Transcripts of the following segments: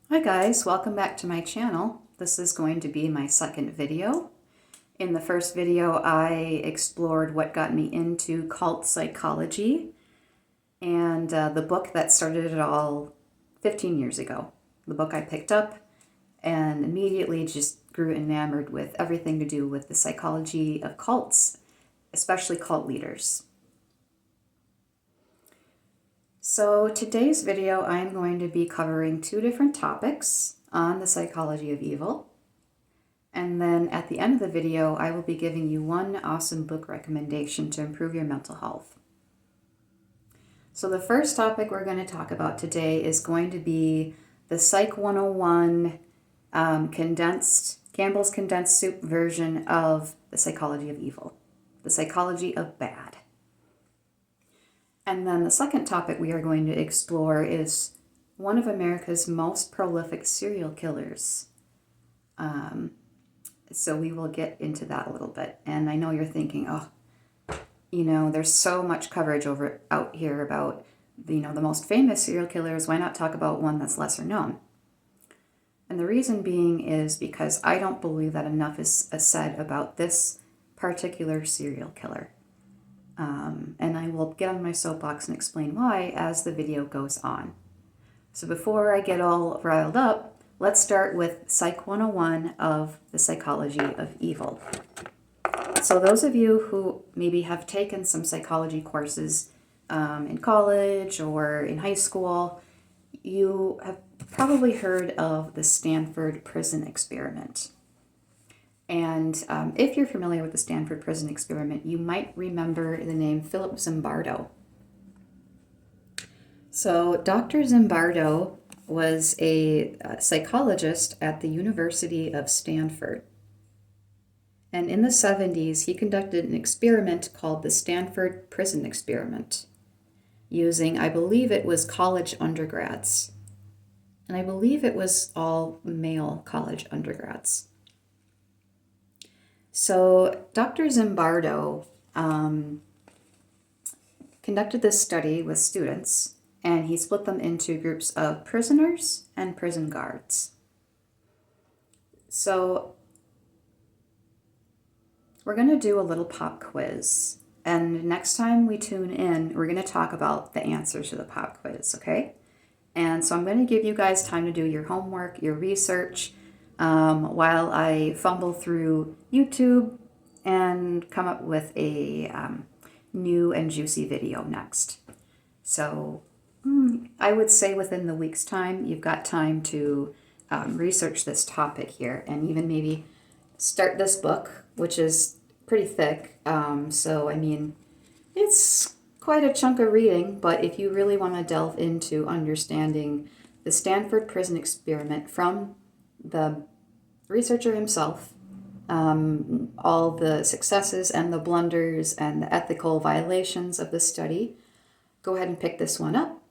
Hi guys, welcome back to my channel. This is going to be my second video. In the first video, I explored what got me into cult psychology and the book that started it all 15 years ago. The book I picked up and immediately just grew enamored with everything to do with the psychology of cults, especially cult leaders. So today's video, I'm going to be covering two different topics on the psychology of evil. And then at the end of the video, I will be giving you one awesome book recommendation to improve your mental health. So the first topic we're going to talk about today is going to be the Psych 101 Campbell's condensed soup version of the psychology of evil, the psychology of bad. And then the second topic we are going to explore is one of America's most prolific serial killers. So we will get into that a little bit. And I know you're thinking, there's so much coverage out here about, the most famous serial killers. Why not talk about one that's lesser known? And the reason being is because I don't believe that enough is said about this particular serial killer. And I will get on my soapbox and explain why as the video goes on. So before I get all riled up, let's start with Psych 101 of the psychology of evil. So those of you who maybe have taken some psychology courses in college or in high school, you have probably heard of the Stanford prison experiment. And if you're familiar with the Stanford prison experiment, you might remember the name Philip Zimbardo. So Dr. Zimbardo was a psychologist at the University of Stanford. And in the 70s, he conducted an experiment called the Stanford prison experiment, using, I believe it was college undergrads. And I believe it was all male college undergrads. So Dr. Zimbardo conducted this study with students, and he split them into groups of prisoners and prison guards. So we're going to do a little pop quiz, and next time we tune in, we're going to talk about the answers to the pop quiz, okay? And so I'm going to give you guys time to do your homework, your research, while I fumble through YouTube and come up with a new and juicy video next. So I would say within the week's time, you've got time to research this topic here and even maybe start this book, which is pretty thick. So, I mean, it's quite a chunk of reading, but if you really want to delve into understanding the Stanford prison experiment from the researcher himself, all the successes and the blunders and the ethical violations of the study, go ahead and pick this one up.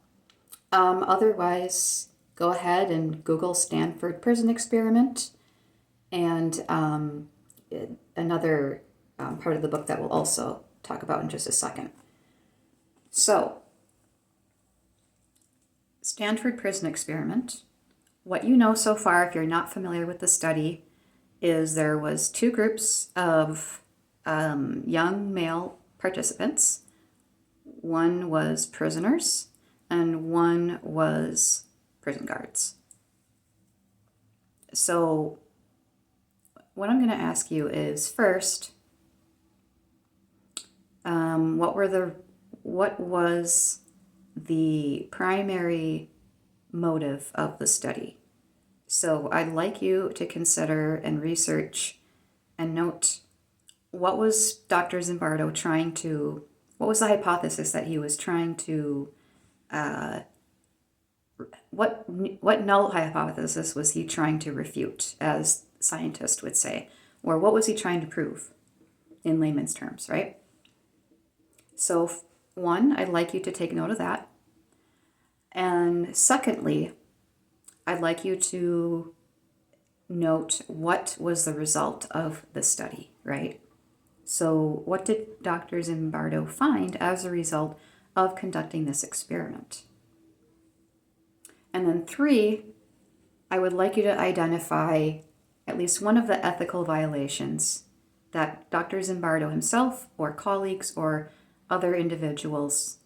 Otherwise, go ahead and Google Stanford prison experiment and another part of the book that we'll also talk about in just a second. So, Stanford prison experiment. What you know so far, if you're not familiar with the study, is there was two groups of young male participants. One was prisoners and one was prison guards. So what I'm going to ask you is first, what was the primary motive of the study? So I'd like you to consider and research and note what was Dr. Zimbardo what was the hypothesis that he was trying to, what null hypothesis was he trying to refute, as scientists would say, or what was he trying to prove in layman's terms, right? So one, I'd like you to take note of that. And secondly, I'd like you to note what was the result of the study, right? So what did Dr. Zimbardo find as a result of conducting this experiment? And then three, I would like you to identify at least one of the ethical violations that Dr. Zimbardo himself or colleagues or other individuals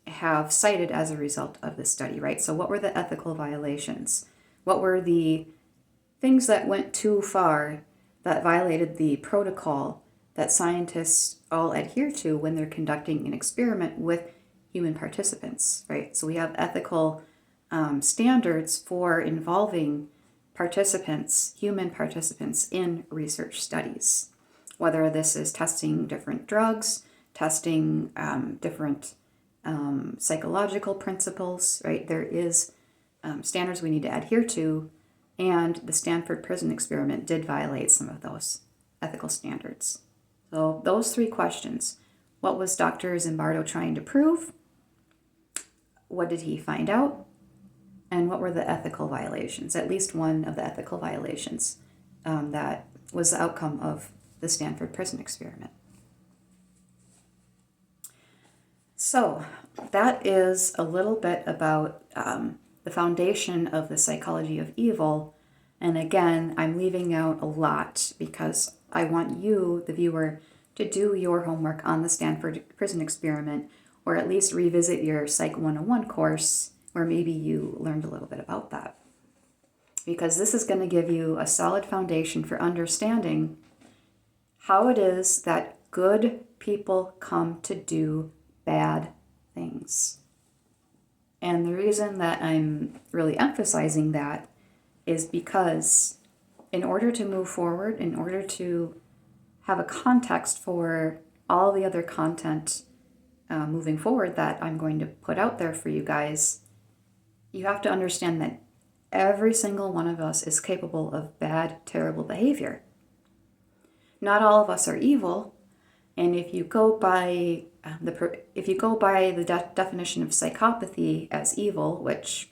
have cited as a result of this study, right? So what were the ethical violations? What were the things that went too far, that violated the protocol that scientists all adhere to when they're conducting an experiment with human participants, right? So we have ethical standards for involving participants, human participants, in research studies, whether this is testing different drugs, testing different psychological principles, right? There is standards we need to adhere to, and the Stanford prison experiment did violate some of those ethical standards. So those three questions: what was Dr. Zimbardo trying to prove? What did he find out? And what were the ethical violations? At least one of the ethical violations that was the outcome of the Stanford prison experiment. So that is a little bit about the foundation of the psychology of evil. And again, I'm leaving out a lot because I want you, the viewer, to do your homework on the Stanford prison experiment, or at least revisit your Psych 101 course where maybe you learned a little bit about that. Because this is going to give you a solid foundation for understanding how it is that good people come to do bad things. And the reason that I'm really emphasizing that is because in order to move forward, in order to have a context for all the other content moving forward that I'm going to put out there for you guys, you have to understand that every single one of us is capable of bad, terrible behavior. Not all of us are evil, and if you go by the definition of psychopathy as evil, which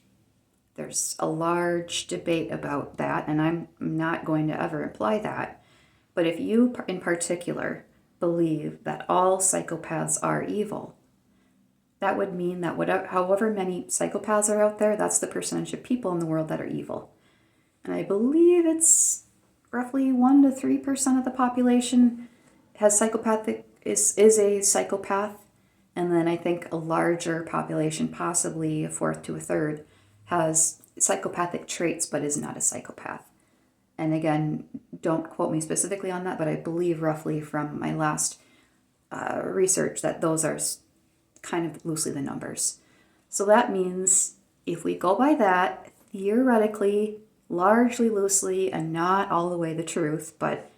there's a large debate about that, and I'm not going to ever imply that, but if you in particular believe that all psychopaths are evil, that would mean that however many psychopaths are out there, that's the percentage of people in the world that are evil. And I believe it's roughly 1 to 3% of the population is a psychopath. And then I think a larger population, possibly a fourth to a third, has psychopathic traits but is not a psychopath. And again, don't quote me specifically on that, but I believe roughly from my last research that those are kind of loosely the numbers. So that means if we go by that, theoretically, largely loosely, and not all the way the truth, but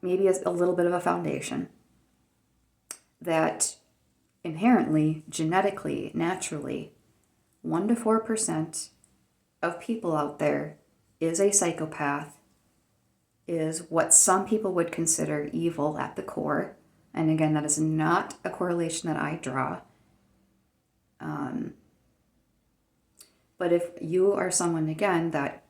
maybe a little bit of a foundation, that inherently, genetically, naturally, 1 to 4% of people out there is a psychopath, is what some people would consider evil at the core. And again, that is not a correlation that I draw. But if you are someone, again, that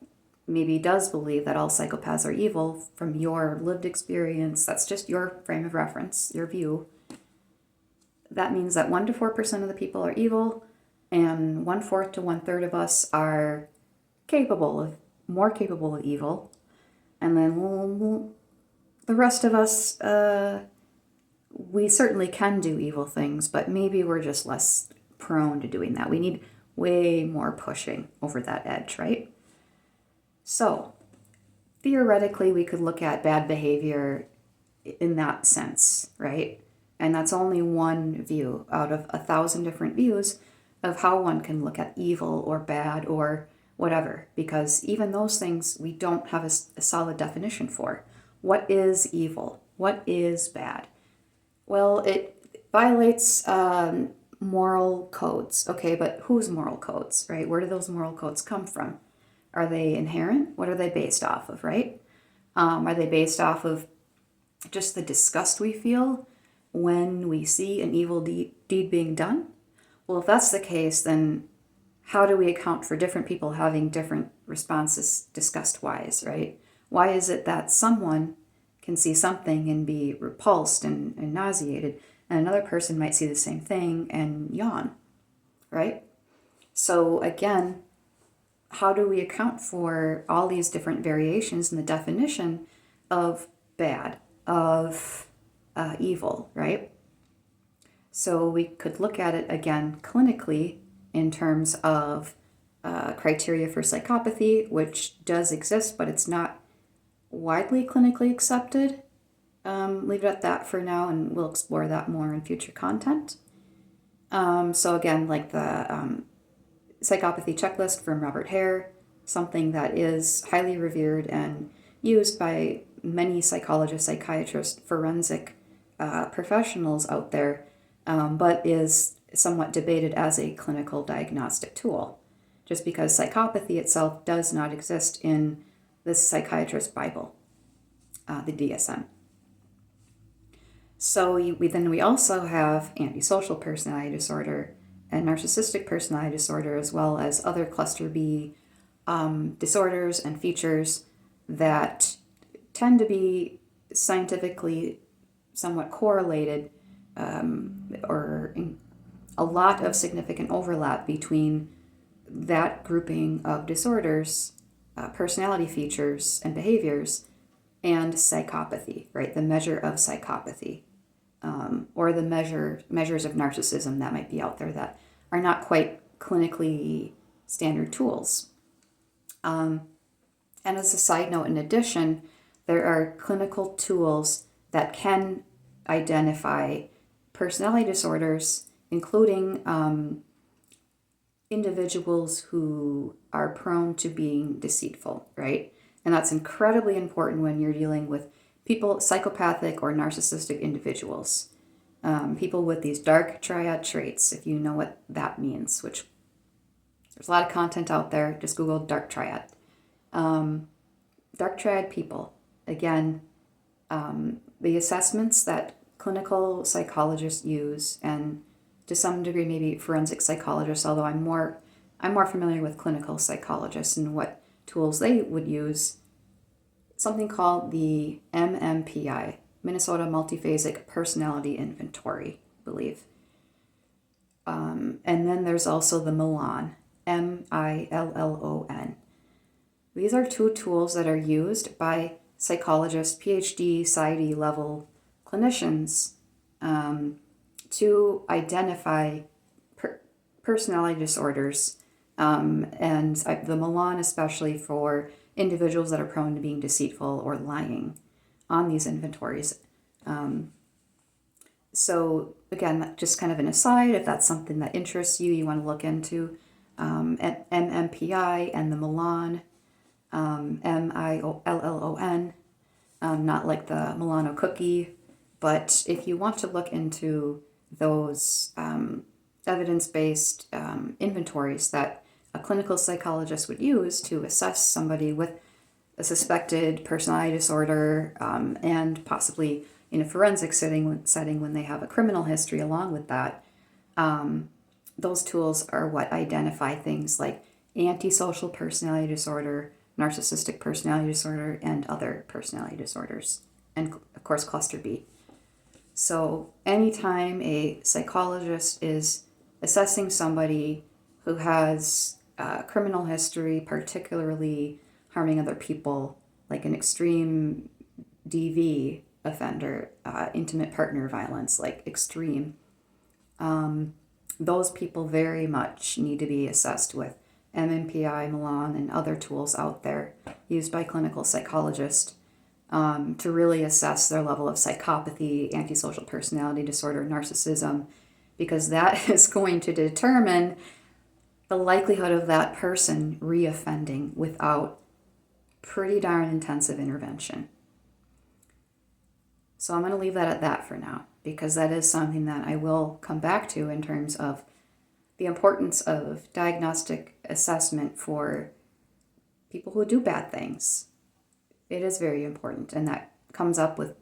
maybe does believe that all psychopaths are evil from your lived experience, that's just your frame of reference, your view, that means that 1 to 4% of the people are evil, and 1/4 to 1/3 of us are more capable of evil. And then the rest of us, we certainly can do evil things, but maybe we're just less prone to doing that. We need way more pushing over that edge, right? So theoretically, we could look at bad behavior in that sense, right? And that's only one view out of 1,000 different views of how one can look at evil or bad or whatever, because even those things we don't have a solid definition for. What is evil? What is bad? Well, it violates moral codes. Okay, but whose moral codes, right? Where do those moral codes come from? Are they inherent? What are they based off of, right? Are they based off of just the disgust we feel when we see an evil deed being done? Well, if that's the case, then how do we account for different people having different responses disgust-wise, right? Why is it that someone can see something and be repulsed and nauseated, and another person might see the same thing and yawn, right? So again, how do we account for all these different variations in the definition of bad, of evil, right? So we could look at it again clinically in terms of criteria for psychopathy, which does exist, but it's not widely clinically accepted. Leave it at that for now, and we'll explore that more in future content. So again, like the psychopathy checklist from Robert Hare, something that is highly revered and used by many psychologists, psychiatrists, forensic professionals out there, but is somewhat debated as a clinical diagnostic tool, just because psychopathy itself does not exist in the psychiatrist Bible, the DSM. So we also have antisocial personality disorder and narcissistic personality disorder, as well as other cluster B disorders and features that tend to be scientifically somewhat correlated, or a lot of significant overlap between that grouping of disorders, personality features and behaviors, and psychopathy, right? The measure of psychopathy, or the measures of narcissism that might be out there that are not quite clinically standard tools. And as a side note, in addition, there are clinical tools that can identify personality disorders, including individuals who are prone to being deceitful, right? And that's incredibly important when you're dealing with people, psychopathic or narcissistic individuals. People with these dark triad traits, if you know what that means, which there's a lot of content out there. Just Google dark triad. Dark triad people, again, the assessments that clinical psychologists use, and to some degree maybe forensic psychologists, although I'm more familiar with clinical psychologists and what tools they would use, something called the MMPI, Minnesota Multiphasic Personality Inventory, I believe. And then there's also the Milan, MILLON. These are two tools that are used by psychologists, PhD, PsyD level clinicians, to identify personality disorders, and the Milan especially for individuals that are prone to being deceitful or lying on these inventories. So again, just kind of an aside, if that's something that interests you, you want to look into at MMPI and the Milan, MILLON, not like the Milano cookie, but if you want to look into those evidence-based inventories that a clinical psychologist would use to assess somebody with a suspected personality disorder, and possibly in a forensic setting when they have a criminal history along with that, those tools are what identify things like antisocial personality disorder, narcissistic personality disorder, and other personality disorders, and of course cluster B. So anytime a psychologist is assessing somebody who has criminal history, particularly harming other people, like an extreme DV offender, intimate partner violence, like extreme, those people very much need to be assessed with MMPI, Milan, and other tools out there used by clinical psychologists to really assess their level of psychopathy, antisocial personality disorder, narcissism, because that is going to determine the likelihood of that person reoffending without pretty darn intensive intervention. So I'm going to leave that at that for now, because that is something that I will come back to in terms of the importance of diagnostic assessment for people who do bad things. It is very important, and that comes up with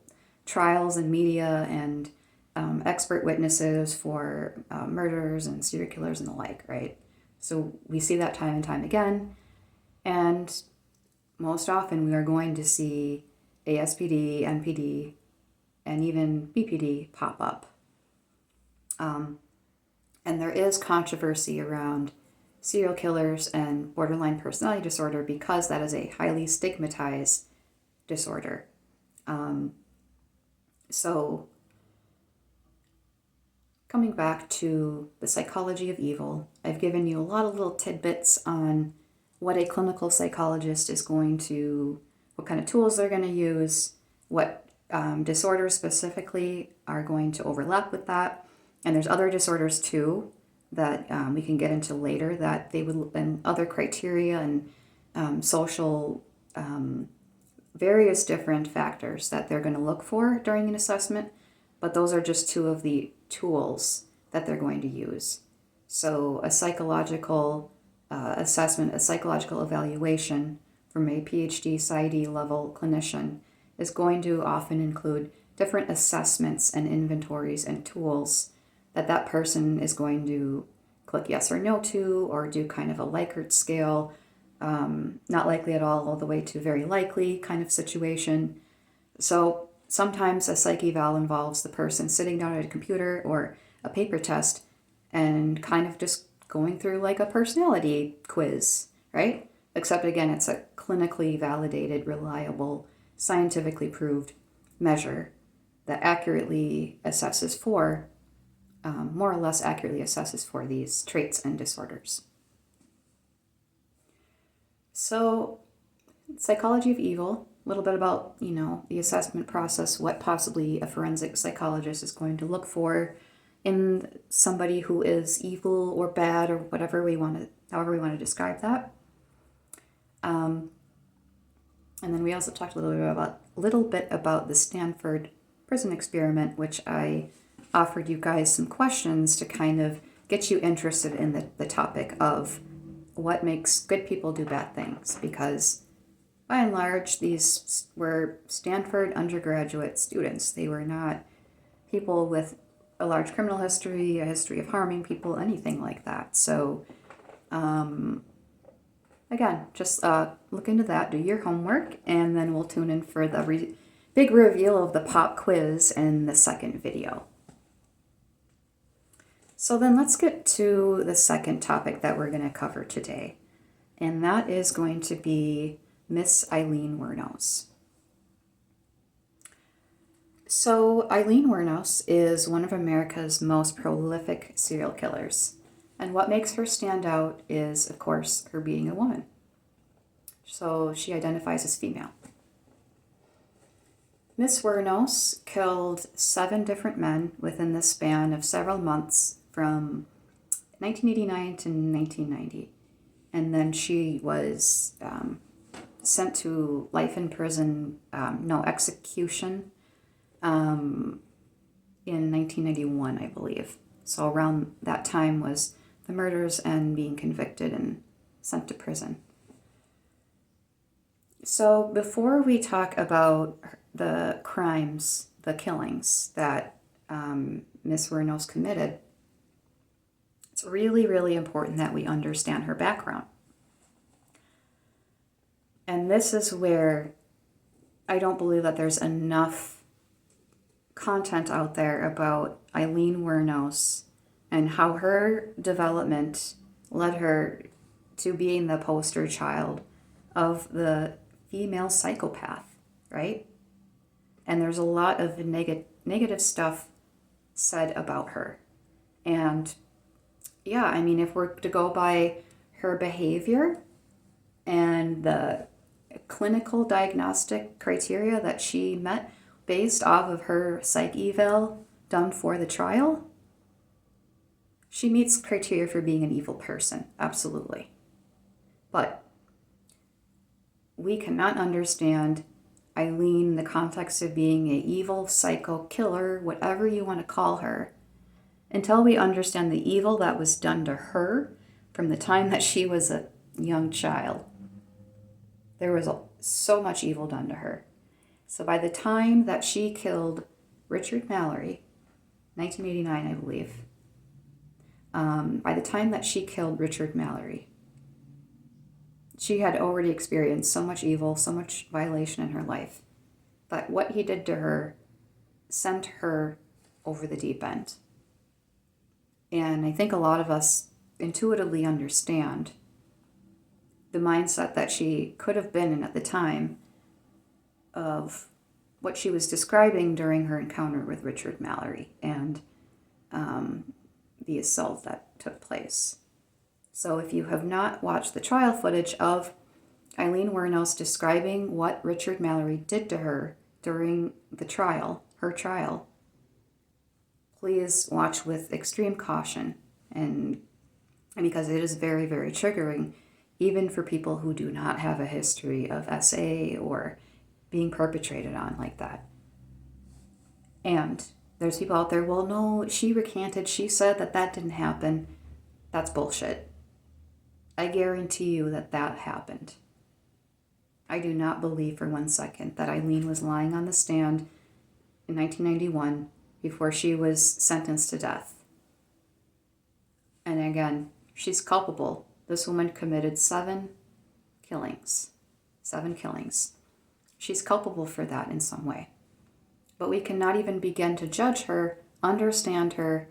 trials and media and expert witnesses for murderers and serial killers and the like, right? So we see that time and time again, and most often we are going to see ASPD, NPD, and even BPD pop up. And there is controversy around serial killers and borderline personality disorder because that is a highly stigmatized disorder. So coming back to the psychology of evil, I've given you a lot of little tidbits on what a clinical psychologist is going to, what kind of tools they're going to use, what disorders specifically are going to overlap with that. And there's other disorders too that we can get into later that they would, and other criteria and social various different factors that they're going to look for during an assessment. But those are just two of the tools that they're going to use. So a psychological assessment, a psychological evaluation from a PhD PsyD level clinician is going to often include different assessments and inventories and tools that that person is going to click yes or no to, or do kind of a Likert scale, not likely at all the way to very likely kind of situation. So sometimes a psych eval involves the person sitting down at a computer or a paper test and kind of just going through like a personality quiz, right? Except again, it's a clinically validated, reliable, scientifically proved measure that accurately assesses for, more or less accurately assesses for these traits and disorders. So, psychology of evil, a little bit about, the assessment process, what possibly a forensic psychologist is going to look for in somebody who is evil or bad or whatever however we want to describe that. And then we also talked a little bit about the Stanford prison experiment, which I offered you guys some questions to kind of get you interested in the topic of what makes good people do bad things, because by and large, these were Stanford undergraduate students. They were not people with a large criminal history, a history of harming people, anything like that. So, again, just look into that, do your homework, and then we'll tune in for the big reveal of the pop quiz in the second video. So then let's get to the second topic that we're going to cover today, and that is going to be Miss Aileen Wuornos. So Aileen Wuornos is one of America's most prolific serial killers, and what makes her stand out is, of course, her being a woman. So she identifies as female. Miss Wuornos killed 7 different men within the span of several months from 1989 to 1990. And then she was sent to life in prison, execution, in 1991, I believe. So around that time was the murders and being convicted and sent to prison. So before we talk about the crimes, the killings that Miss Wuornos committed, it's really, really important that we understand her background. And this is where I don't believe that there's enough content out there about Aileen Wuornos and how her development led her to being the poster child of the female psychopath, right? And there's a lot of negative stuff said about her. And yeah, I mean, if we're to go by her behavior and the clinical diagnostic criteria that she met based off of her psych eval done for the trial, she meets criteria for being an evil person, absolutely. But we cannot understand Aileen in the context of being an evil psycho killer, whatever you want to call her, until we understand the evil that was done to her from the time that she was a young child. There was so much evil done to her. So by the time that she killed Richard Mallory, 1989, I believe, by the time that she killed Richard Mallory, she had already experienced so much evil, so much violation in her life, that what he did to her sent her over the deep end. And I think a lot of us intuitively understand the mindset that she could have been in at the time of what she was describing during her encounter with Richard Mallory and the assault that took place. So if you have not watched the trial footage of Aileen Wuornos describing what Richard Mallory did to her during the trial, her trial, please watch with extreme caution, and because it is very, very triggering, even for people who do not have a history of SA or being perpetrated on like that. And there's people out there, well, no, she recanted, she said that didn't happen. That's bullshit. I guarantee you that happened. I do not believe for 1 second that Aileen was lying on the stand in 1991 before she was sentenced to death. And again, she's culpable. This woman committed 7 killings. 7 killings. She's culpable for that in some way. But we cannot even begin to judge her, understand her,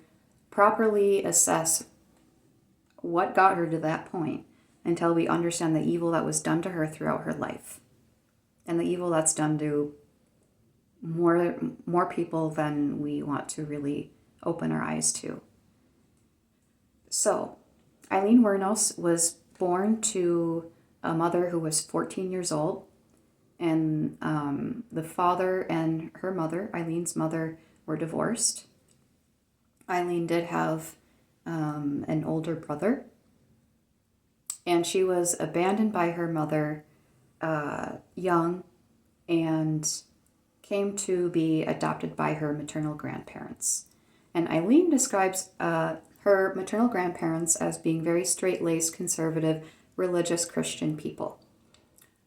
properly assess what got her to that point until we understand the evil that was done to her throughout her life. And the evil that's done to more people than we want to really open our eyes to. So, Aileen Wuornos was born to a mother who was 14 years old, and the father and her mother, Aileen's mother, were divorced. Aileen did have an older brother, and she was abandoned by her mother young and came to be adopted by her maternal grandparents. And Aileen describes her maternal grandparents as being very straight-laced, conservative, religious Christian people.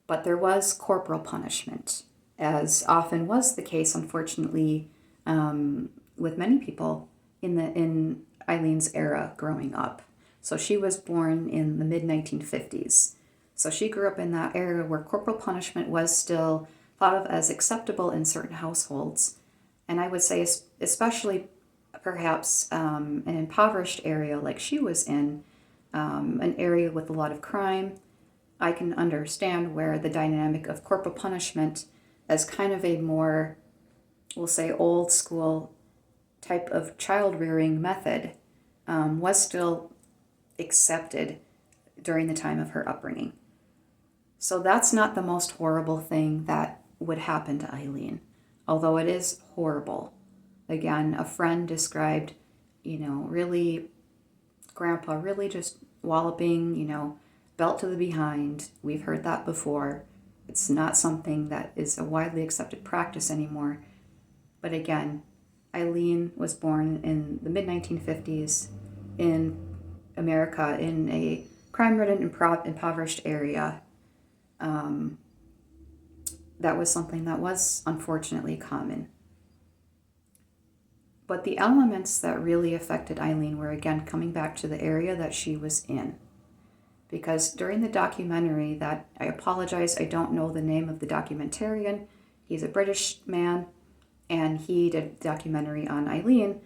But there was corporal punishment, as often was the case, unfortunately, with many people in Aileen's era growing up. So she was born in the mid-1950s. So she grew up in that era where corporal punishment was still thought of as acceptable in certain households. And I would say especially perhaps an impoverished area like she was in, an area with a lot of crime, I can understand where the dynamic of corporal punishment as kind of a more, we'll say, old school type of child rearing method was still accepted during the time of her upbringing. So that's not the most horrible thing that would happen to Aileen, although it is horrible. Again, a friend described, really, grandpa really just walloping, belt to the behind. We've heard that before. It's not something that is a widely accepted practice anymore. But again, Aileen was born in the mid-1950s in America in a crime-ridden, impoverished area. That was something that was unfortunately common. But the elements that really affected Aileen were, again, coming back to the area that she was in. Because during the documentary that, I apologize, I don't know the name of the documentarian. He's a British man, and he did a documentary on Aileen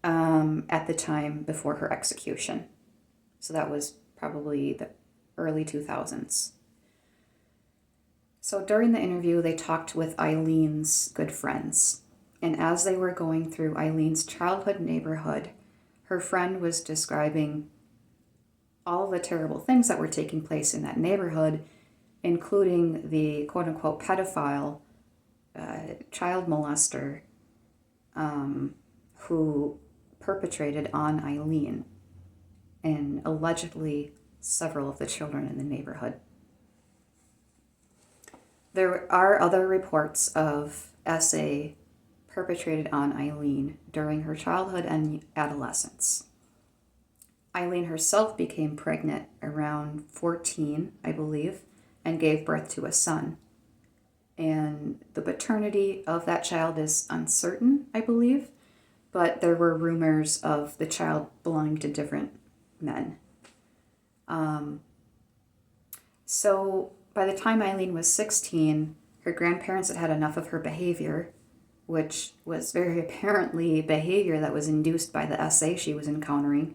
at the time before her execution. So that was probably the early 2000s. So during the interview, they talked with Aileen's good friends. And as they were going through Aileen's childhood neighborhood, her friend was describing all the terrible things that were taking place in that neighborhood, including the quote-unquote pedophile, child molester, who perpetrated on Aileen and allegedly several of the children in the neighborhood. There are other reports of SA perpetrated on Aileen during her childhood and adolescence. Aileen herself became pregnant around 14, I believe, and gave birth to a son. And the paternity of that child is uncertain, I believe, but there were rumors of the child belonging to different men. So by the time Aileen was 16, her grandparents had had enough of her behavior, which was very apparently behavior that was induced by the SA she was encountering,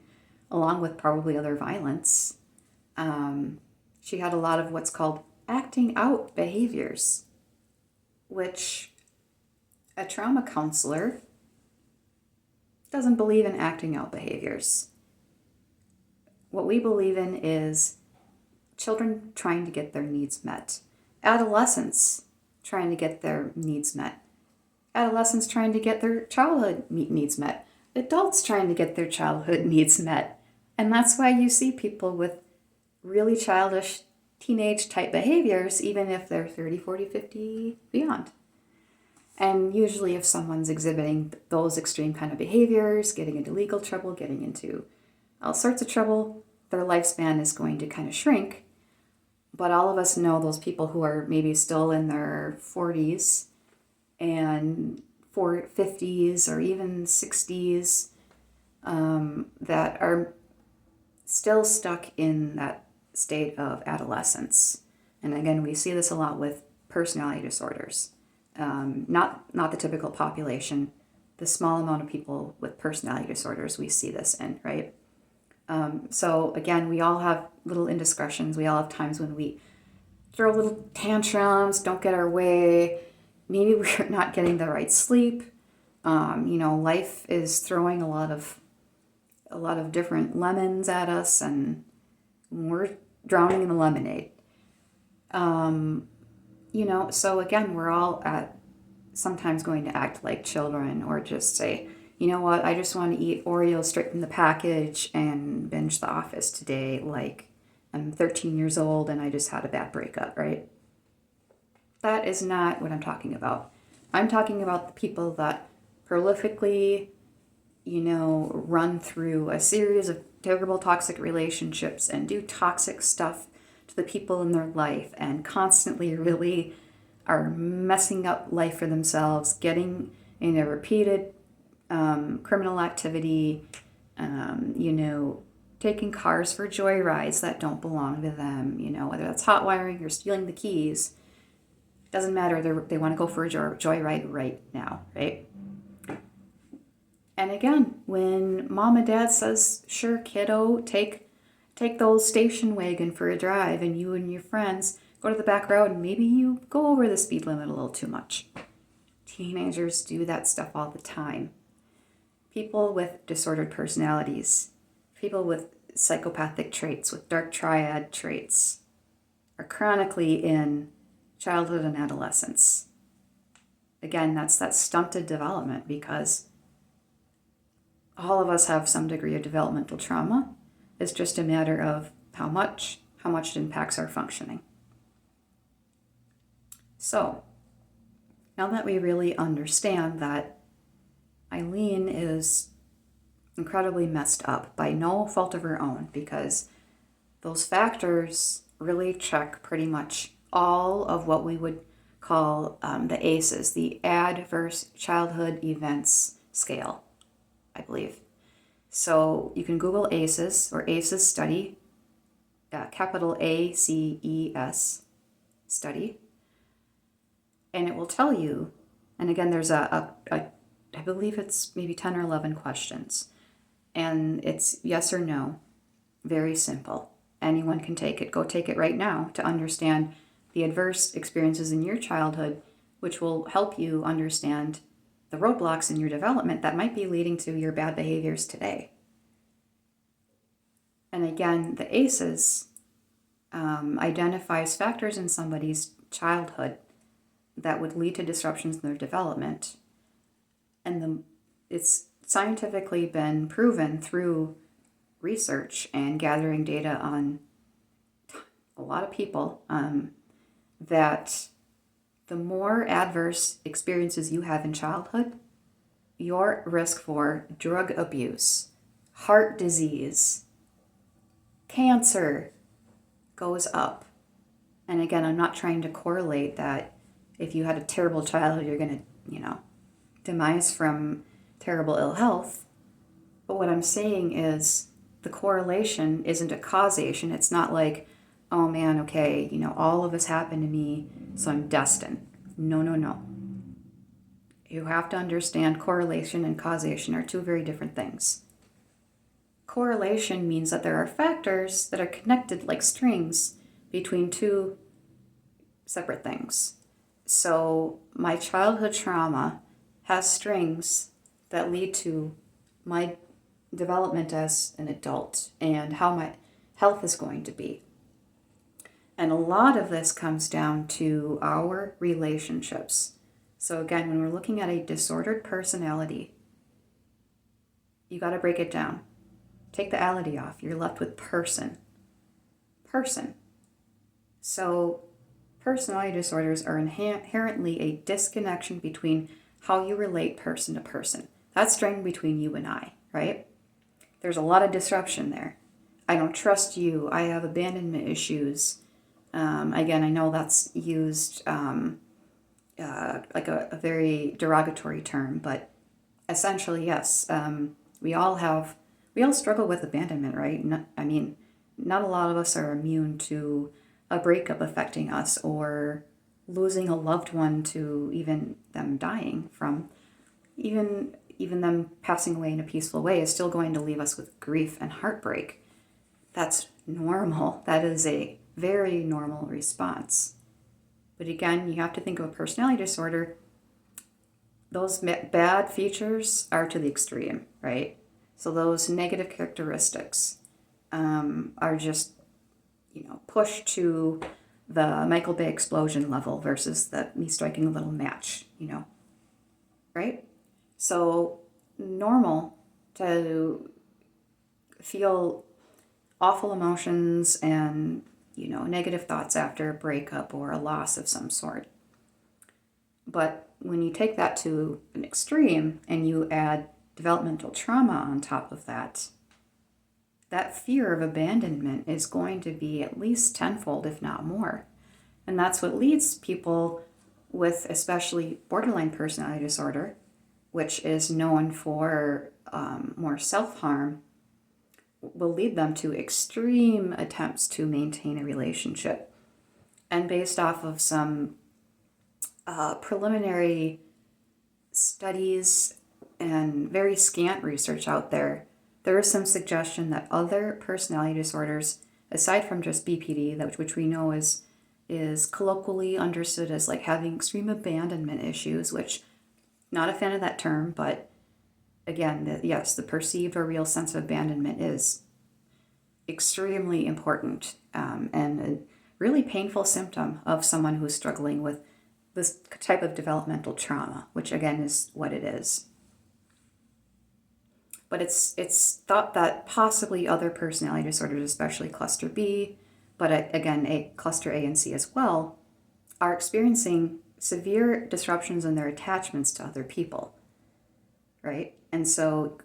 along with probably other violence. She had a lot of what's called acting out behaviors, which a trauma counselor doesn't believe in acting out behaviors. What we believe in is children trying to get their needs met, adolescents trying to get their needs met, adolescents trying to get their childhood needs met, adults trying to get their childhood needs met. And that's why you see people with really childish teenage type behaviors, even if they're 30, 40, 50, beyond. And usually if someone's exhibiting those extreme kind of behaviors, getting into legal trouble, getting into all sorts of trouble, their lifespan is going to kind of shrink. But all of us know those people who are maybe still in their 40s and 50s or even 60s that are still stuck in that state of adolescence. And again, we see this a lot with personality disorders. Not the typical population, the small amount of people with personality disorders we see this in, right? So again, we all have little indiscretions. We all have times when we throw little tantrums, don't get our way. Maybe we're not getting the right sleep. Life is throwing a lot of different lemons at us, and we're drowning in the lemonade. So again, we're all sometimes going to act like children, or just say, you know what, I just want to eat Oreos straight from the package and binge The Office today, like I'm 13 years old and I just had a bad breakup, right? That is not what I'm talking about. I'm talking about the people that prolifically, run through a series of terrible toxic relationships and do toxic stuff to the people in their life and constantly really are messing up life for themselves, getting in a repeated criminal activity, taking cars for joyrides that don't belong to them, whether that's hot wiring or stealing the keys. Doesn't matter, they want to go for a joyride right now, right? And again, when mom and dad says, sure, kiddo, take those station wagon for a drive, and you and your friends go to the back road and maybe you go over the speed limit a little too much. Teenagers do that stuff all the time. People with disordered personalities, people with psychopathic traits, with dark triad traits, are chronically in childhood and adolescence. Again, that's that stunted development, because all of us have some degree of developmental trauma. It's just a matter of how much it impacts our functioning. So, now that we really understand that Aileen is incredibly messed up by no fault of her own, because those factors really check pretty much all of what we would call the ACEs, the Adverse Childhood Events Scale, I believe. So you can Google ACEs or ACEs study, capital ACES study, and it will tell you, and again, there's I believe it's maybe 10 or 11 questions, and it's yes or no, very simple. Anyone can take it. Go take it right now to understand the adverse experiences in your childhood, which will help you understand the roadblocks in your development that might be leading to your bad behaviors today. And again, the ACEs identifies factors in somebody's childhood that would lead to disruptions in their development. And it's scientifically been proven through research and gathering data on a lot of people that the more adverse experiences you have in childhood, your risk for drug abuse, heart disease, cancer goes up. And again, I'm not trying to correlate that if you had a terrible childhood, you're going to, demise from terrible ill health. But what I'm saying is the correlation isn't a causation. It's not like, oh man, okay, all of this happened to me, so I'm destined. No. You have to understand correlation and causation are two very different things. correlation means that there are factors that are connected like strings between two separate things. So my childhood trauma has strings that lead to my development as an adult and how my health is going to be. And a lot of this comes down to our relationships. So again, when we're looking at a disordered personality, you got to break it down. Take the ality off. You're left with person. Person. So personality disorders are inherently a disconnection between how you relate person to person. That's strained between you and I, right? There's a lot of disruption there. I don't trust you. I have abandonment issues. Again, I know that's used like a very derogatory term, but essentially, yes. We all struggle with abandonment, right? Not a lot of us are immune to a breakup affecting us or losing a loved one to even them dying from, even them passing away in a peaceful way is still going to leave us with grief and heartbreak. That's normal. That is a very normal response. But again, you have to think of a personality disorder. Those bad features are to the extreme, right? So those negative characteristics are just, pushed to the Michael Bay explosion level versus me striking a little match, right? So normal to feel awful emotions and, negative thoughts after a breakup or a loss of some sort. But when you take that to an extreme and you add developmental trauma on top of that, that fear of abandonment is going to be at least tenfold, if not more. And that's what leads people with especially borderline personality disorder, which is known for more self-harm, will lead them to extreme attempts to maintain a relationship. And based off of some preliminary studies and very scant research out there, there is some suggestion that other personality disorders, aside from just BPD, which we know is colloquially understood as like having extreme abandonment issues, which not a fan of that term, but again, the perceived or real sense of abandonment is extremely important and a really painful symptom of someone who's struggling with this type of developmental trauma, which again is what it is. But it's thought that possibly other personality disorders, especially cluster B, but again, cluster A and C as well, are experiencing severe disruptions in their attachments to other people, right? And so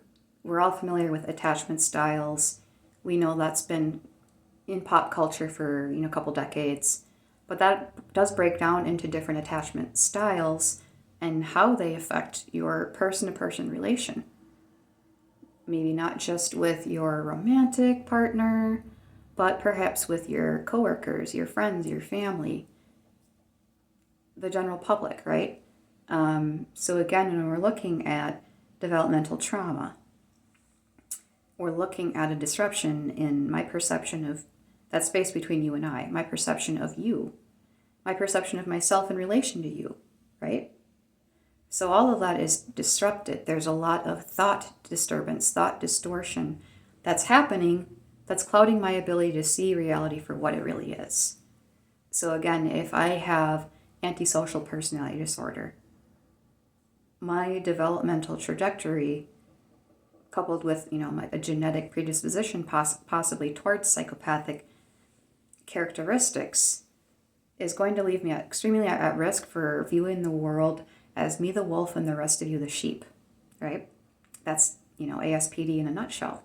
we're all familiar with attachment styles. We know that's been in pop culture for a couple decades, but that does break down into different attachment styles and how they affect your person-to-person relation. Maybe not just with your romantic partner, but perhaps with your coworkers, your friends, your family, the general public, right? So again, when we're looking at developmental trauma, we're looking at a disruption in my perception of that space between you and I, my perception of you, my perception of myself in relation to you, right? So all of that is disrupted. There's a lot of thought disturbance, thought distortion that's happening that's clouding my ability to see reality for what it really is. So again, if I have antisocial personality disorder, my developmental trajectory, coupled with a genetic predisposition possibly towards psychopathic characteristics, is going to leave me extremely at risk for viewing the world as me the wolf and the rest of you the sheep, right? That's, ASPD in a nutshell.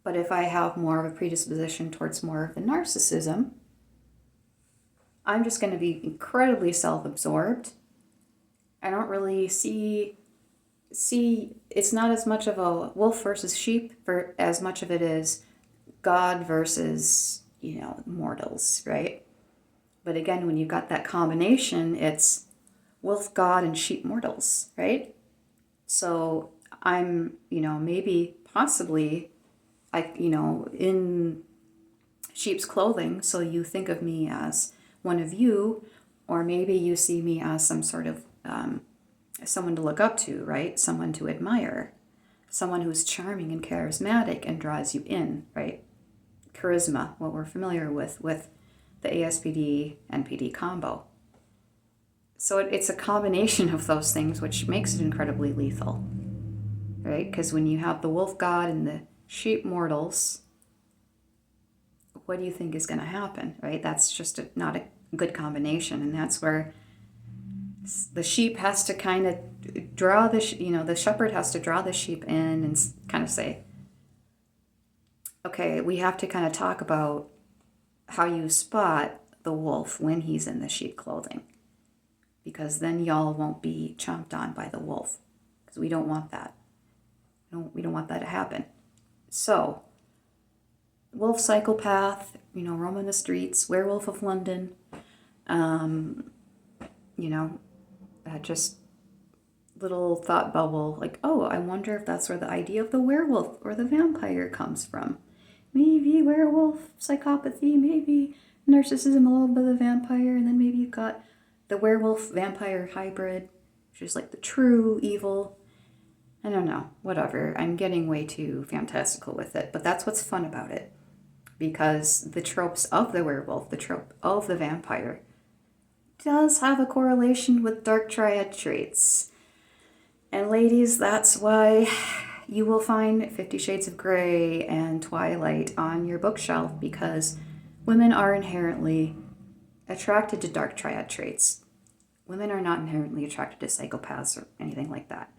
But if I have more of a predisposition towards more of the narcissism, I'm just going to be incredibly self-absorbed. I don't really see it's not as much of a wolf versus sheep as much of it is God versus, mortals, right? But again, when you've got that combination, it's wolf God and sheep mortals, right? So I'm, maybe possibly in sheep's clothing, so you think of me as one of you, or maybe you see me as some sort of someone to look up to, right? Someone to admire, someone who's charming and charismatic and draws you in, right? Charisma, what we're familiar with the ASPD NPD combo. So it's a combination of those things which makes it incredibly lethal, right? Because when you have the wolf god and the sheep mortals, what do you think is going to happen, right? That's just not a good combination, and that's where the sheep has to kind of draw the shepherd has to draw the sheep in and kind of say, okay, we have to kind of talk about how you spot the wolf when he's in the sheep clothing, because then y'all won't be chomped on by the wolf, because we don't want that. We don't want that to happen. So, wolf psychopath, roaming the streets, werewolf of London, just little thought bubble, like, oh, I wonder if that's where the idea of the werewolf or the vampire comes from. Maybe werewolf psychopathy, maybe narcissism, a little bit of the vampire, and then maybe you've got the werewolf vampire hybrid, which is like the true evil. I don't know, whatever. I'm getting way too fantastical with it, but that's what's fun about it. Because the tropes of the werewolf, the trope of the vampire, does have a correlation with dark triad traits. And ladies, that's why you will find 50 Shades of Grey and Twilight on your bookshelf, because women are inherently attracted to dark triad traits. Women are not inherently attracted to psychopaths or anything like that.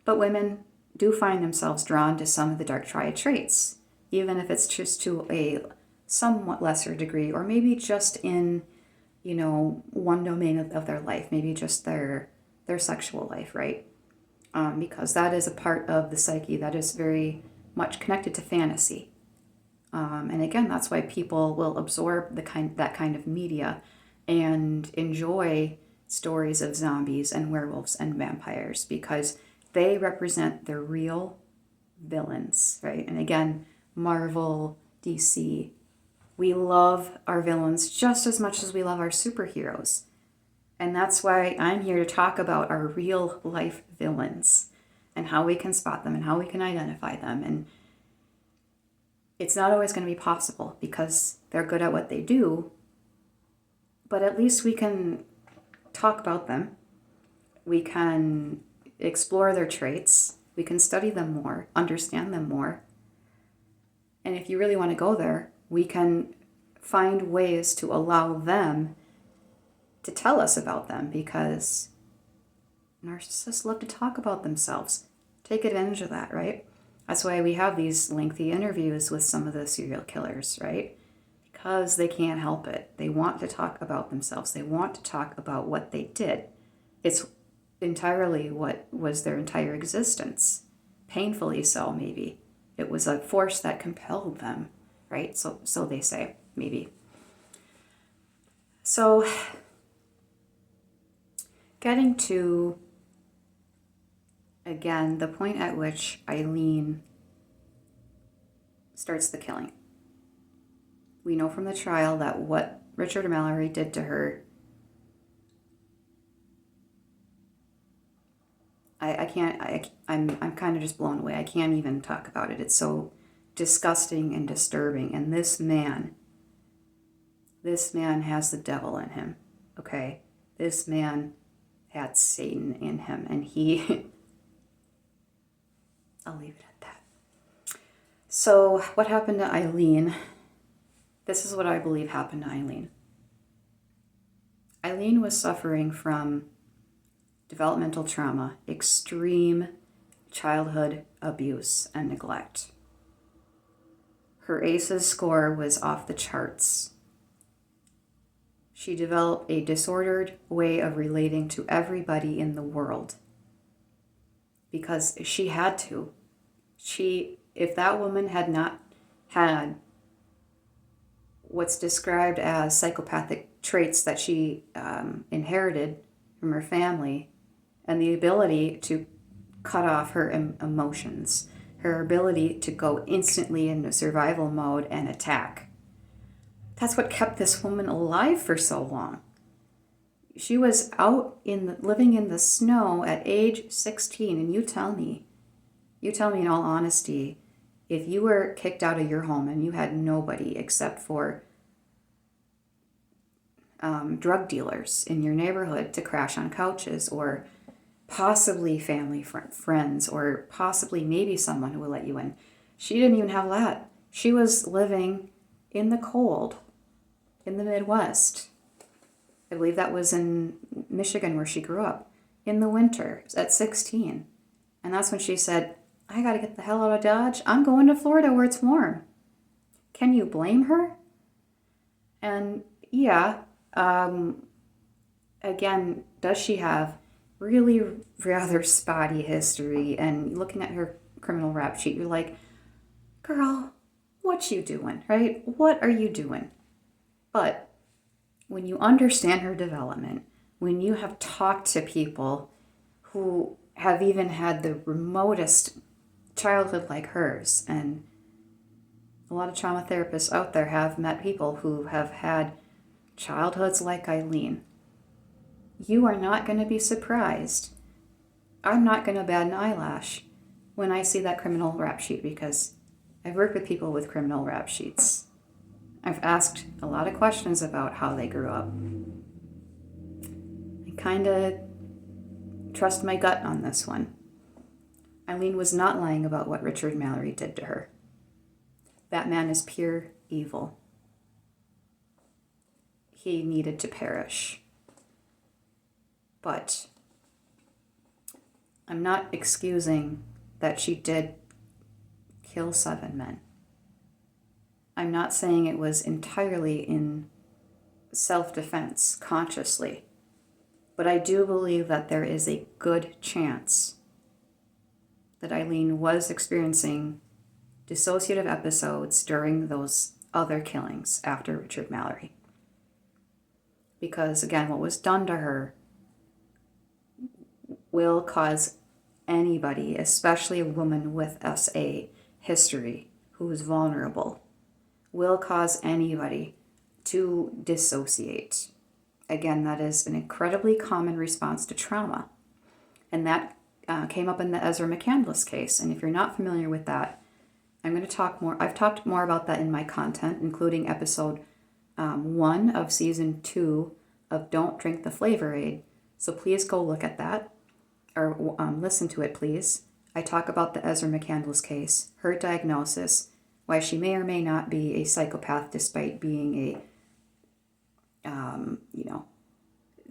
But women do find themselves drawn to some of the dark triad traits, even if it's just to a somewhat lesser degree, or maybe just in, one domain of their life, maybe just their sexual life, right? Because that is a part of the psyche that is very much connected to fantasy. And again, that's why people will absorb that kind of media and enjoy stories of zombies and werewolves and vampires, because they represent the real villains, right? And again, Marvel, DC, we love our villains just as much as we love our superheroes. And that's why I'm here to talk about our real life villains and how we can spot them and how we can identify them. And it's not always going to be possible because they're good at what they do, but at least we can talk about them. We can explore their traits. We can study them more, understand them more. And if you really want to go there, we can find ways to allow them to tell us about them, because narcissists love to talk about themselves. Take advantage of that, right? That's why we have these lengthy interviews with some of the serial killers, right? Because they can't help it. They want to talk about themselves. They want to talk about what they did. It's entirely what was their entire existence. Painfully so, maybe. It was a force that compelled them, right? So they say, maybe. So, getting to, again, the point at which Aileen starts the killing. We know from the trial that what Richard Mallory did to her, I'm kind of just blown away. I can't even talk about it. It's so disgusting and disturbing. And this man has the devil in him, okay? This man had Satan in him, and I'll leave it at that. So what happened to Aileen? This is what I believe happened to Aileen. Aileen was suffering from developmental trauma, extreme childhood abuse and neglect. Her ACEs score was off the charts. She developed a disordered way of relating to everybody in the world because she had to. If that woman had not had what's described as psychopathic traits that she inherited from her family, and the ability to cut off her emotions, her ability to go instantly into survival mode and attack. That's what kept this woman alive for so long. She was out living in the snow at age 16, and you tell me in all honesty, if you were kicked out of your home and you had nobody except for drug dealers in your neighborhood to crash on couches, or possibly family friends, or possibly maybe someone who will let you in. She didn't even have that. She was living in the cold in the Midwest. I believe that was in Michigan where she grew up, in the winter at 16. And that's when she said, I got to get the hell out of Dodge. I'm going to Florida where it's warm. Can you blame her? And yeah, again, does she have really rather spotty history? And looking at her criminal rap sheet, you're like, girl, what you doing, right? What are you doing? But when you understand her development, when you have talked to people who have even had the remotest childhood like hers, and a lot of trauma therapists out there have met people who have had childhoods like Aileen, you are not going to be surprised. I'm not going to bat an eyelash when I see that criminal rap sheet, because I've worked with people with criminal rap sheets. I've asked a lot of questions about how they grew up. I kind of trust my gut on this one. Aileen was not lying about what Richard Mallory did to her. That man is pure evil. He needed to perish. But I'm not excusing that she did kill 7 men. I'm not saying it was entirely in self-defense, consciously. But I do believe that there is a good chance that Aileen was experiencing dissociative episodes during those other killings after Richard Mallory. Because, again, what was done to her will cause anybody, especially a woman with SA history who is vulnerable, will cause anybody to dissociate. Again, that is an incredibly common response to trauma. And that came up in the Ezra McCandless case. And if you're not familiar with that, I'm going to talk more. I've talked more about that in my content, including episode 1 of season 2 of Don't Drink the Flavor Aid. So please go look at that, or listen to it, please. I talk about the Ezra McCandless case, her diagnosis, why she may or may not be a psychopath despite being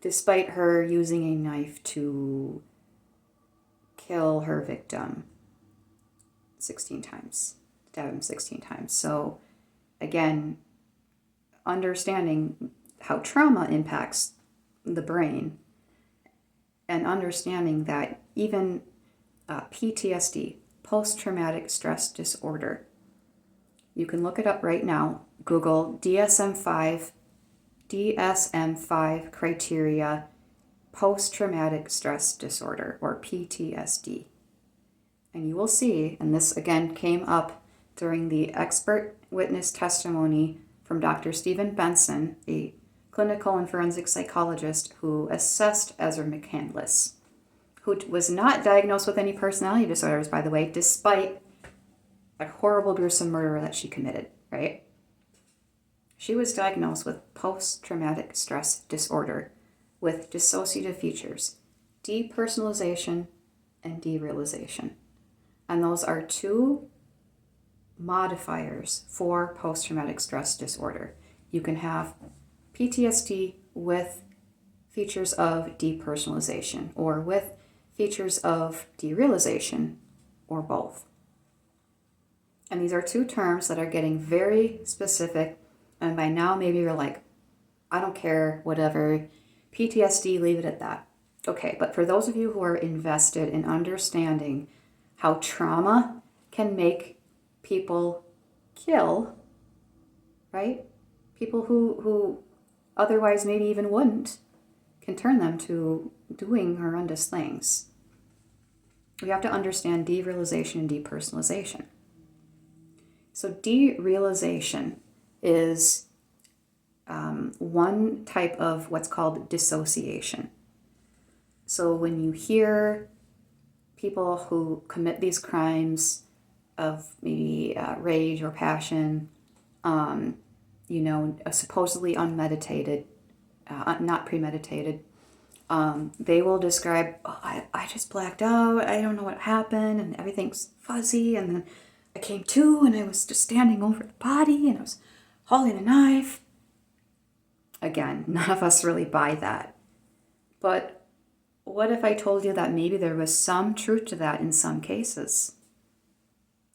despite her using a knife to kill her victim 16 times, stab him 16 times. So again, understanding how trauma impacts the brain, and understanding that even PTSD, post-traumatic stress disorder, you can look it up right now. Google DSM-5 criteria, post-traumatic stress disorder, or PTSD. And you will see, and this again came up during the expert witness testimony from Dr. Stephen Benson, a clinical and forensic psychologist who assessed Ezra McCandless, who was not diagnosed with any personality disorders, by the way, despite a horrible, gruesome murder that she committed, right? She was diagnosed with post-traumatic stress disorder with dissociative features, depersonalization and derealization. And those are 2 modifiers for post-traumatic stress disorder. You can have PTSD with features of depersonalization, or with features of derealization, or both. And these are 2 terms that are getting very specific, and by now maybe you're like, I don't care, whatever, PTSD, leave it at that. Okay, but for those of you who are invested in understanding how trauma can make people kill, right? People who otherwise maybe even wouldn't, can turn them to doing horrendous things. we have to understand derealization and depersonalization. So derealization is one type of what's called dissociation. So when you hear people who commit these crimes of maybe rage or passion, supposedly unmeditated, not premeditated, they will describe, I just blacked out, I don't know what happened, and everything's fuzzy, and then I came to, and I was just standing over the body, and I was holding a knife. Again, none of us really buy that. But what if I told you that maybe there was some truth to that in some cases?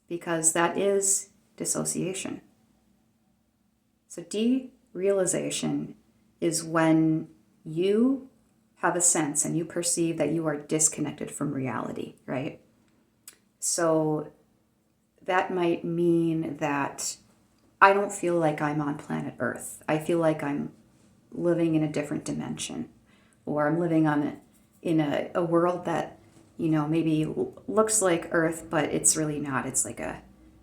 Because that is dissociation. So derealization is when you have a sense and you perceive that you are disconnected from reality, right? So that might mean that I don't feel like I'm on planet Earth. I feel like I'm living in a different dimension, or I'm living in a world that, maybe looks like Earth, but it's really not. It's like a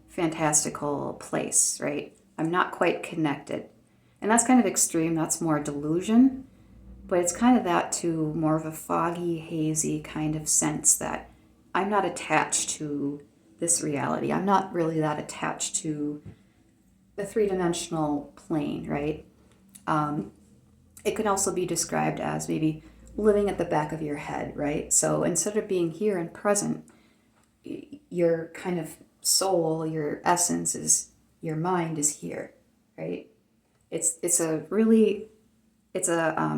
fantastical place, right? I'm not quite connected. And that's kind of extreme. That's more delusion. But it's kind of that to more of a foggy, hazy kind of sense that I'm not attached to this reality. I'm not really that attached to the three-dimensional plane, right? It can also be described as maybe living at the back of your head, right? So instead of being here and present, your kind of soul, your essence is, your mind is here, right? It's a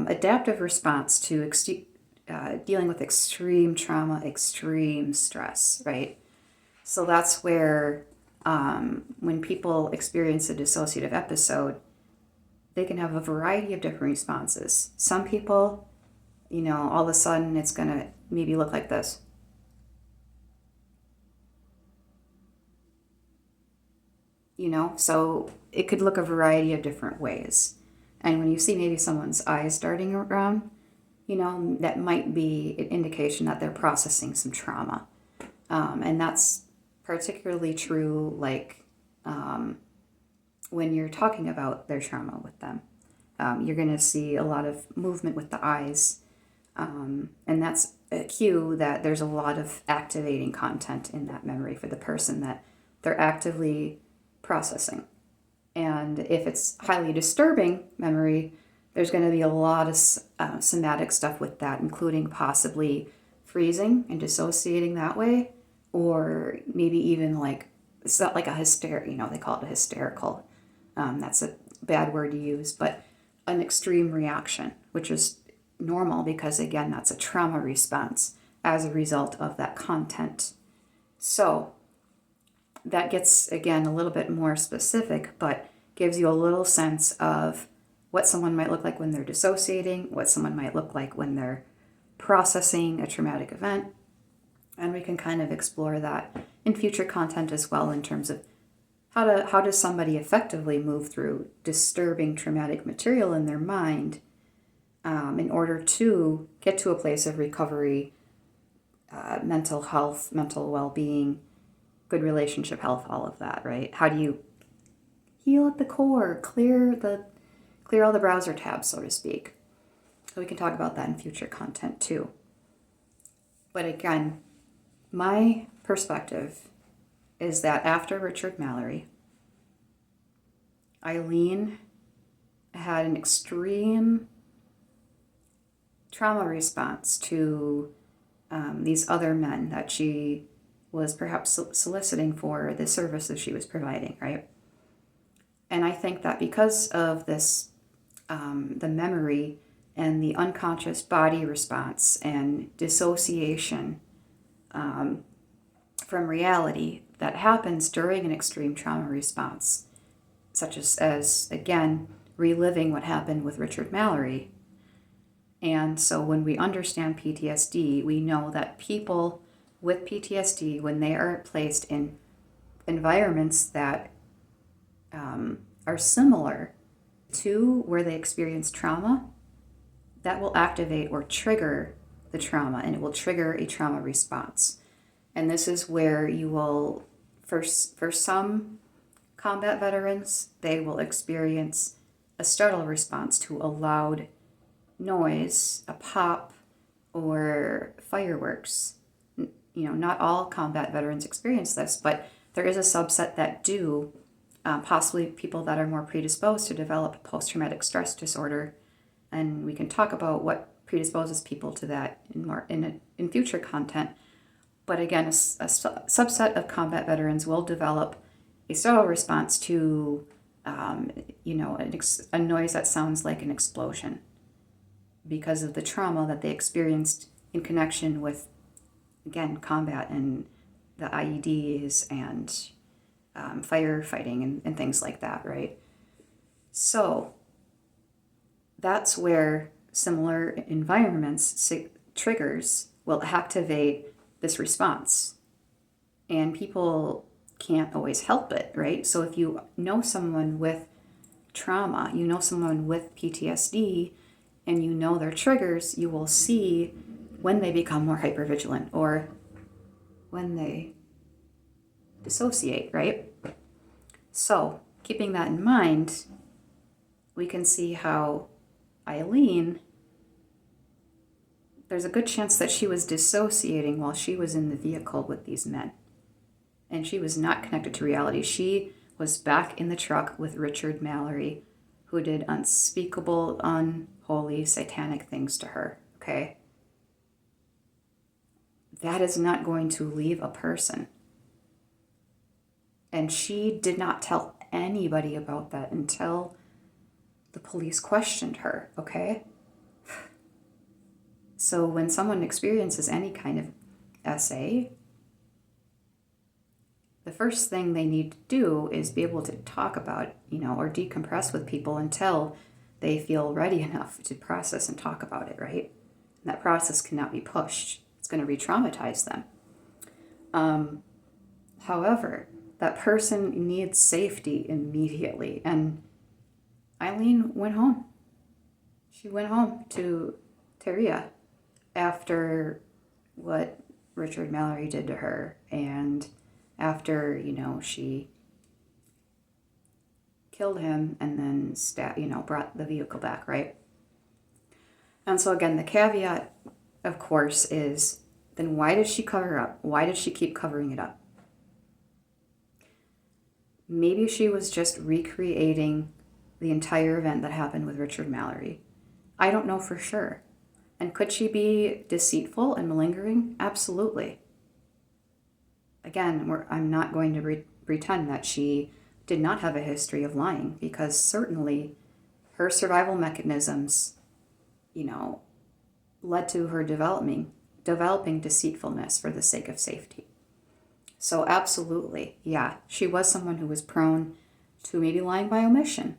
adaptive response to dealing with extreme trauma, extreme stress, right? So that's where when people experience a dissociative episode, they can have a variety of different responses. Some people, all of a sudden it's going to maybe look like this. So it could look a variety of different ways. And when you see maybe someone's eyes darting around, that might be an indication that they're processing some trauma. And that's particularly true, when you're talking about their trauma with them. You're going to see a lot of movement with the eyes. And that's a cue that there's a lot of activating content in that memory for the person that they're actively processing. And if it's highly disturbing memory, there's going to be a lot of somatic stuff with that, including possibly freezing and dissociating that way, or maybe even it's not like a hysteria, they call it a hysterical. That's a bad word to use, but an extreme reaction, which is normal because, again, that's a trauma response as a result of that content. So that gets, again, a little bit more specific, but gives you a little sense of what someone might look like when they're dissociating, what someone might look like when they're processing a traumatic event. And we can kind of explore that in future content as well, in terms of how does somebody effectively move through disturbing traumatic material in their mind in order to get to a place of recovery, mental health, mental well-being, good relationship health, all of that, right? How do you heal at the core, clear all the browser tabs, so to speak? So we can talk about that in future content too. But again, my perspective is that after Richard Mallory, Aileen had an extreme trauma response to these other men that she was perhaps soliciting for the services she was providing, right? And I think that because of this, the memory and the unconscious body response and dissociation from reality that happens during an extreme trauma response, such as again, reliving what happened with Richard Mallory. And so when we understand PTSD, we know that people with PTSD, when they are placed in environments that are similar to where they experience trauma, that will activate or trigger the trauma, and it will trigger a trauma response. And this is where you will, for some combat veterans, they will experience a startle response to a loud noise, a pop, or fireworks. Not all combat veterans experience this, but there is a subset that do, possibly people that are more predisposed to develop post-traumatic stress disorder. And we can talk about what predisposes people to that in future content. But again, a subset of combat veterans will develop a startle response to, a noise that sounds like an explosion because of the trauma that they experienced in connection with, again, combat and the IEDs and firefighting and things like that, right? So that's where similar environments, triggers, will activate this response. And people can't always help it, right? So if you know someone with trauma, you know someone with PTSD, and you know their triggers, you will see when they become more hypervigilant or when they dissociate, right? So, keeping that in mind, we can see how Aileen, there's a good chance that she was dissociating while she was in the vehicle with these men. And she was not connected to reality. She was back in the truck with Richard Mallory, who did unspeakable, unholy, satanic things to her, okay? That is not going to leave a person. And she did not tell anybody about that until the police questioned her, okay? So when someone experiences any kind of SA, the first thing they need to do is be able to talk about, or decompress with people until they feel ready enough to process and talk about it, right? And that process cannot be pushed. It's going to re-traumatize them. However, that person needs safety immediately. And Aileen went home. She went home to Teria after what Richard Mallory did to her, and after, she killed him and then brought the vehicle back, right? And so again, the caveat, of course, is then why did she cover up? Why did she keep covering it up? Maybe she was just recreating the entire event that happened with Richard Mallory. I don't know for sure. And could she be deceitful and malingering? Absolutely. Again, I'm not going to pretend that she did not have a history of lying, because certainly her survival mechanisms, led to her developing deceitfulness for the sake of safety. So absolutely, yeah, she was someone who was prone to maybe lying by omission.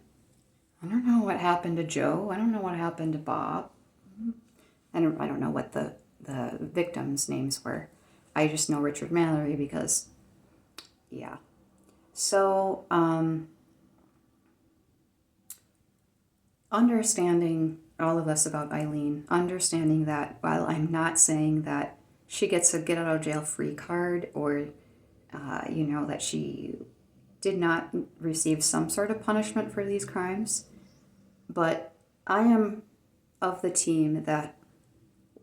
I don't know what happened to Joe. I don't know what happened to Bob. I don't know what the victims' names were. I just know Richard Mallory because, yeah. So, understanding all of this about Aileen, understanding that while I'm not saying that she gets a get out of jail free card or, that she did not receive some sort of punishment for these crimes, but I am of the team that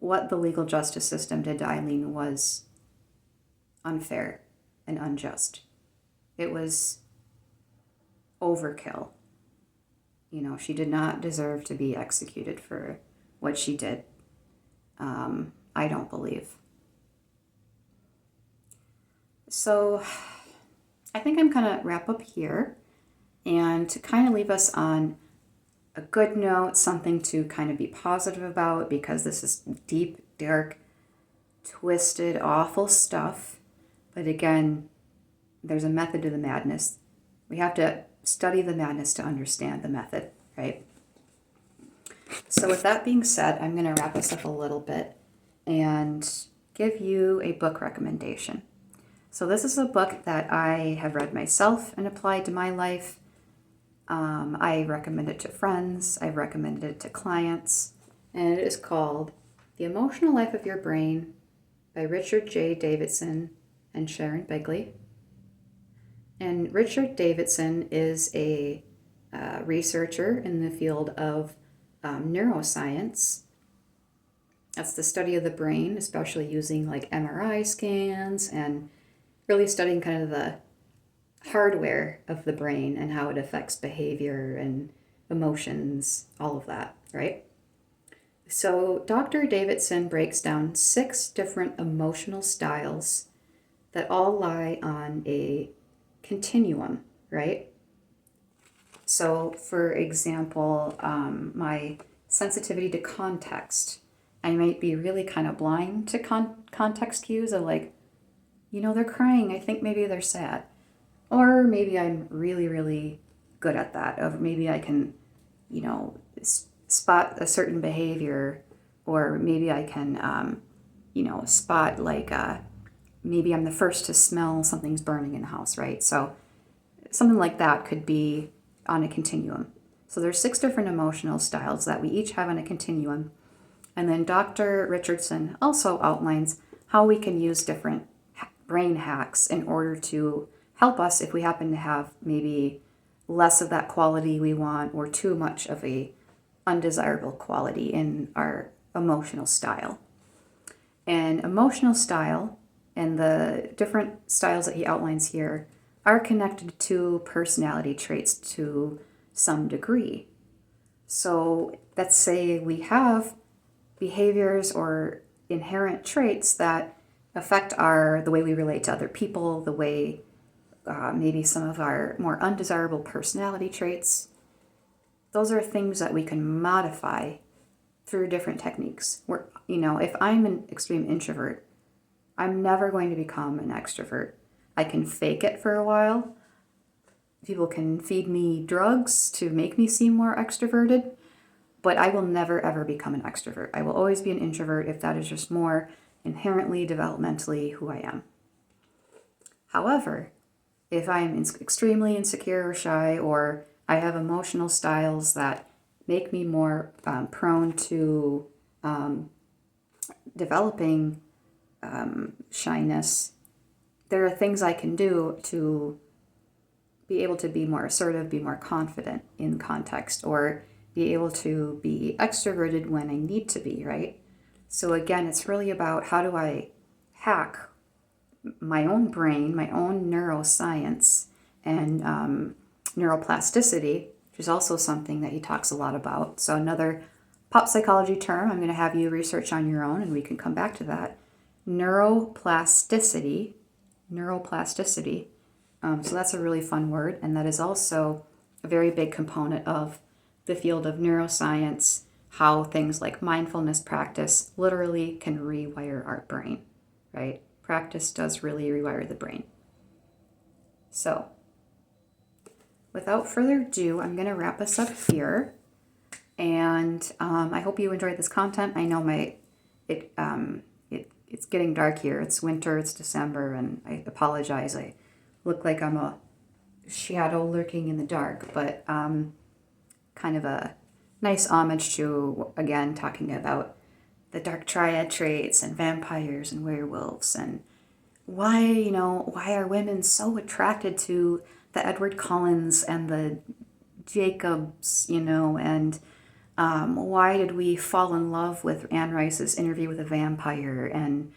what the legal justice system did to Aileen was unfair and unjust. It was overkill. She did not deserve to be executed for what she did. I don't believe. So I think I'm going to wrap up here and to kind of leave us on a good note, something to kind of be positive about, because this is deep, dark, twisted, awful stuff. But again, there's a method to the madness. We have to study the madness to understand the method, right? So with that being said, I'm going to wrap us up a little bit and give you a book recommendation. So this is a book that I have read myself and applied to my life. I recommend it to friends. I've recommended it to clients. And it is called The Emotional Life of Your Brain by Richard J. Davidson and Sharon Begley. And Richard Davidson is a researcher in the field of neuroscience. That's the study of the brain, especially using like MRI scans and really studying kind of the hardware of the brain and how it affects behavior and emotions, all of that, right? So Dr. Davidson breaks down 6 different emotional styles that all lie on a continuum, right? So, for example, my sensitivity to context, I might be really kind of blind to context cues of like, they're crying, I think maybe they're sad. Or maybe I'm really, really good at that. Or maybe I can, spot a certain behavior, or maybe I can, spot like, maybe I'm the first to smell something's burning in the house, right? So something like that could be on a continuum. So there's 6 different emotional styles that we each have on a continuum. And then Dr. Richardson also outlines how we can use different brain hacks in order to help us if we happen to have maybe less of that quality we want or too much of a undesirable quality in our emotional style. And emotional style and the different styles that he outlines here are connected to personality traits to some degree. So let's say we have behaviors or inherent traits that affect the way we relate to other people, the way maybe some of our more undesirable personality traits. Those are things that we can modify through different techniques. If I'm an extreme introvert, I'm never going to become an extrovert. I can fake it for a while. People can feed me drugs to make me seem more extroverted, but I will never ever become an extrovert. I will always be an introvert if that is just more inherently, developmentally who I am. However, if I'm extremely insecure or shy, or I have emotional styles that make me more prone to developing shyness, there are things I can do to be able to be more assertive, be more confident in context, or be able to be extroverted when I need to be, right? So again, it's really about how do I hack my own brain, my own neuroscience, and neuroplasticity, which is also something that he talks a lot about. So another pop psychology term I'm going to have you research on your own, and we can come back to that. Neuroplasticity. So that's a really fun word, and that is also a very big component of the field of neuroscience, how things like mindfulness practice literally can rewire our brain, right? Practice does really rewire the brain. So, without further ado, I'm going to wrap us up here, and I hope you enjoyed this content. I know it's getting dark here. It's winter, it's December, and I apologize. I look like I'm a shadow lurking in the dark, but kind of a nice homage to, again, talking about the dark triad traits and vampires and werewolves, and why are women so attracted to the Edward Cullens and the Jacobs, and why did we fall in love with Anne Rice's Interview with a Vampire, and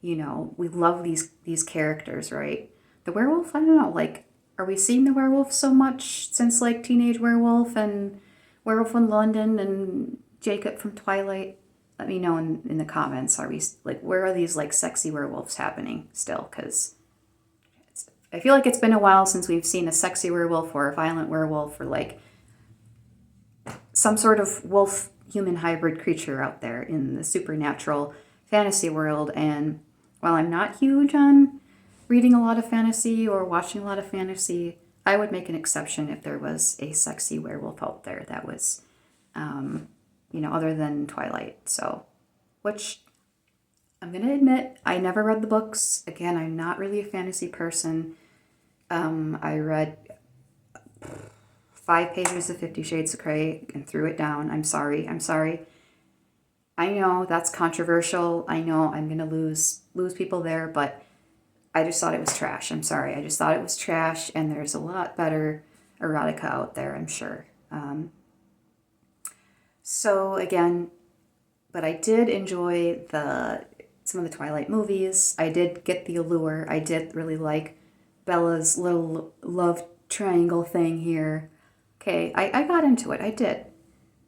we love these characters, right? The werewolf, I don't know, like, are we seeing the werewolf so much since like Teenage Werewolf and Werewolf in London and Jacob from Twilight? Let me know in the comments. Are we like, where are these like sexy werewolves happening still? Because I feel like it's been a while since we've seen a sexy werewolf or a violent werewolf or like some sort of wolf human hybrid creature out there in the supernatural fantasy world. And while I'm not huge on reading a lot of fantasy or watching a lot of fantasy, I would make an exception if there was a sexy werewolf out there that was, other than Twilight. So, which I'm going to admit, I never read the books. Again, I'm not really a fantasy person. I read 5 pages of 50 Shades of Grey and threw it down. I'm sorry. I know that's controversial. I know I'm going to lose people there, but I just thought it was trash. I'm sorry. I just thought it was trash, and there's a lot better erotica out there, I'm sure. So again, but I did enjoy some of the Twilight movies. I did get the allure. I did really like Bella's little love triangle thing here. Okay, I got into it. I did.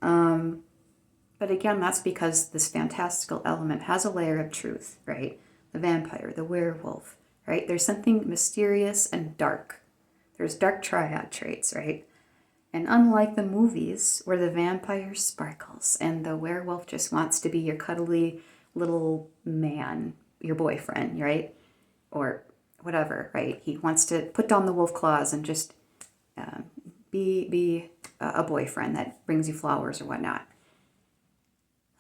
But again, that's because this fantastical element has a layer of truth, right? The vampire, the werewolf, right? There's something mysterious and dark. There's dark triad traits, right? And unlike the movies where the vampire sparkles and the werewolf just wants to be your cuddly little man, your boyfriend, right? Or whatever, right? He wants to put down the wolf claws and just be a boyfriend that brings you flowers or whatnot.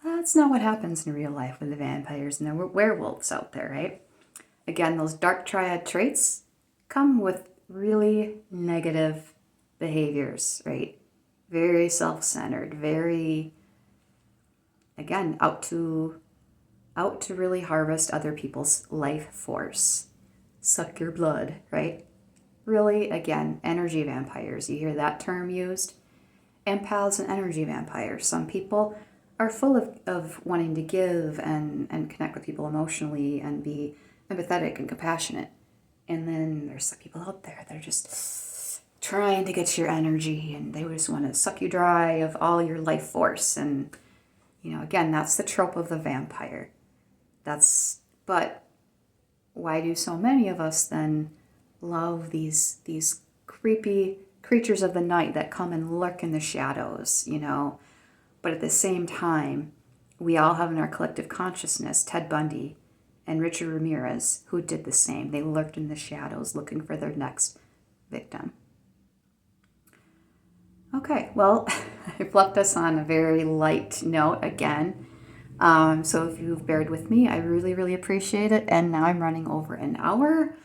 That's not what happens in real life with the vampires and the werewolves out there, right? Again, those dark triad traits come with really negative behaviors, right? Very self-centered, very, again, out to really harvest other people's life force. Suck your blood, right? Really, again, energy vampires. You hear that term used? Empaths and energy vampires. Some people are full of wanting to give and connect with people emotionally and be empathetic and compassionate. And then there's some people out there that are just trying to get your energy, and they just want to suck you dry of all your life force. And, again, that's the trope of the vampire. But why do so many of us then love these creepy creatures of the night that come and lurk in the shadows, But at the same time, we all have in our collective consciousness Ted Bundy and Richard Ramirez, who did the same. They lurked in the shadows looking for their next victim. Okay, well, I've left us on a very light note again. So if you've bared with me, I really, really appreciate it. And now I'm running over an hour.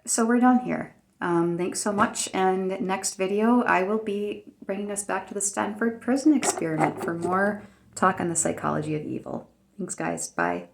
So we're done here. Thanks so much. And next video, I will be bringing us back to the Stanford prison experiment for more talk on the psychology of evil. Thanks, guys. Bye.